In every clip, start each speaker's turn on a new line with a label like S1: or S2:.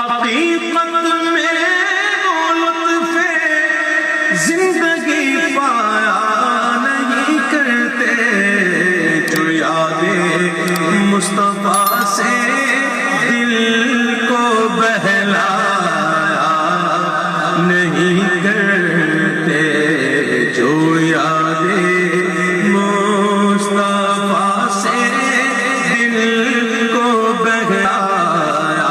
S1: حقیقت میں وہ لطف زندگی پایا نہیں کرتے جو یاد مصطفیٰ سے دل کو بہلایا نہیں کرتے جو یاد مصطفیٰ سے دل کو بہلایا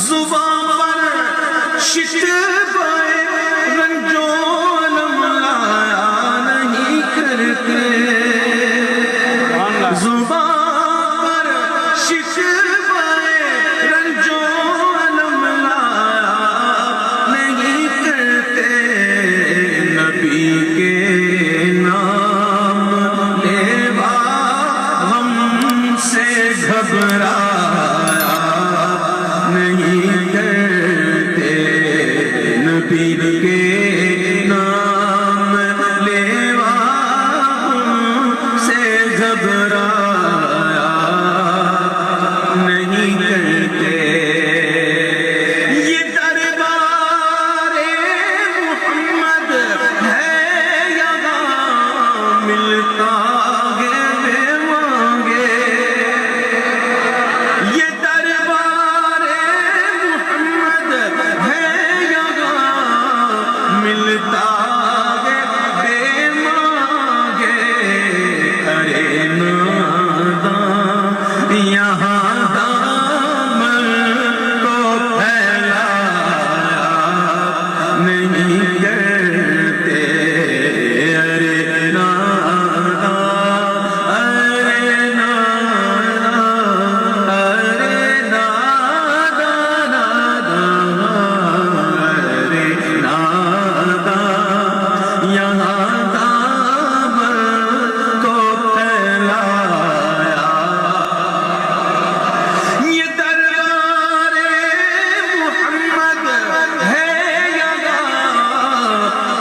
S1: زبان پر شکوے رنجو علم لایا نہیں کرتے زبان پر شکوے رنجو علم لایا نہیں کرتے نبی کے نام لیوا ہم سے گھبرایا نہیں کرتے نبی کے نام لیوا ہم سے گھبرایا نہیں کرتے یہ دربار محمد ہے یہاں ملتا ہے بے مانگے یہ دربار محمد ہے یہاں ملتا ہے بے مانگے ارے ناداں یہاں دامن کو پھیلایا نہیں کرتے ارے ناداں ارے ناداں ارے ناداں ناداں ارے ناداں یہاں دامن کو پھیلایا یہ دربار محمد ہے یہاں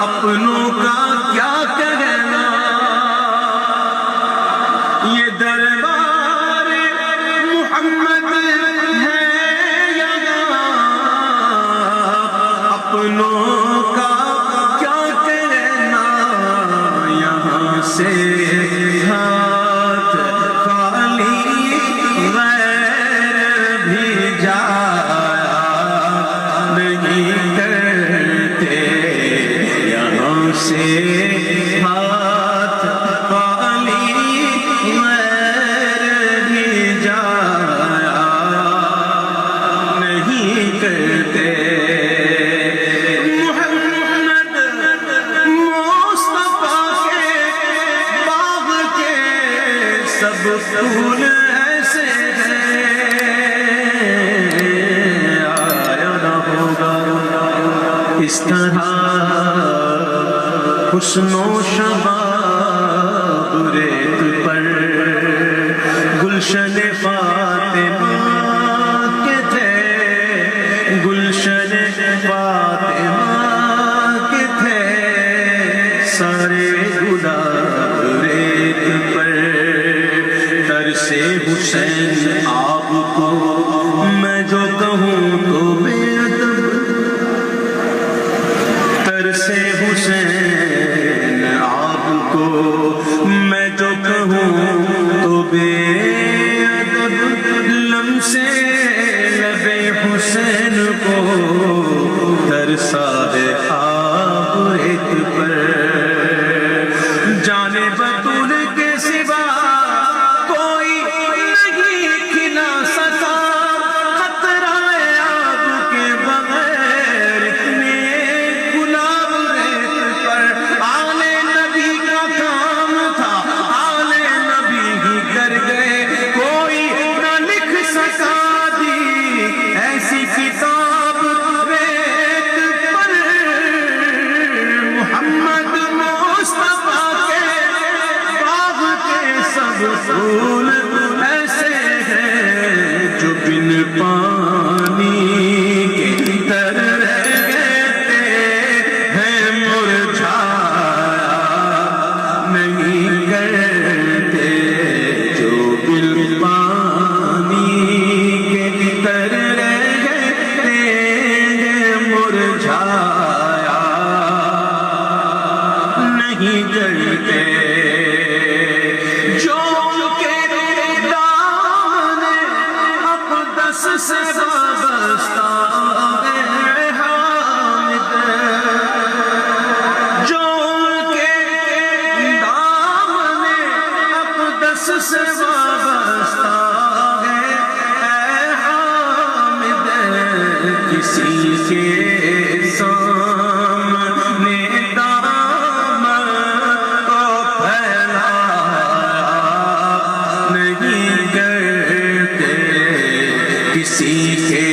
S1: اپنوں کا کیا کہنا یہ دربار محمد ہے یہاں اپنوں کا کیا کہنا یہاں سے ہاتھ خالی غیر بھی جایا نہیں کرتے یہاں سے ہاتھ خالی غیر بھی جایا نہیں کرتے محمد مصطفیٰ کے باغ کے سب پھول ایسے ہیں آیا نہ ہوگا اس طرح حسن و شباب ریت پر گلشن فاطمہ کے تھے گلشن فاطمہ کے تھے سارے گلاب ریت پر ترسے حسین آپ کو میں جو کہوں تو بے ادب ترسے حسین آپ کو میں جو کہوں تو بے ادب لمسے لبے حسین کو ترسا ہے آپ ایک پر جانے بطول کے سوا کوئی نہیں کھلا سکا خطرہ آب کے بغیر اتنے گلاب ریت پر آلے نبی کا کام تھا آلے نبی ہی کر گئے کوئی نہ لکھ سکا دی ایسی کتاب ریت پر محمد مصطفیٰ کے باغ کے سب پھول ایسے ہیں جو بن پانی کے تر رہتے ہیں مرجھایا نہیں کرتے جو بن پانی کے اقدس سے وابستہ ہے حامد، جو ان کے دامن اقدس سے وابستہ ہے اے حامد، کسی کے سامنے دامن کو پھیلا نہیں کرتے، کسی کے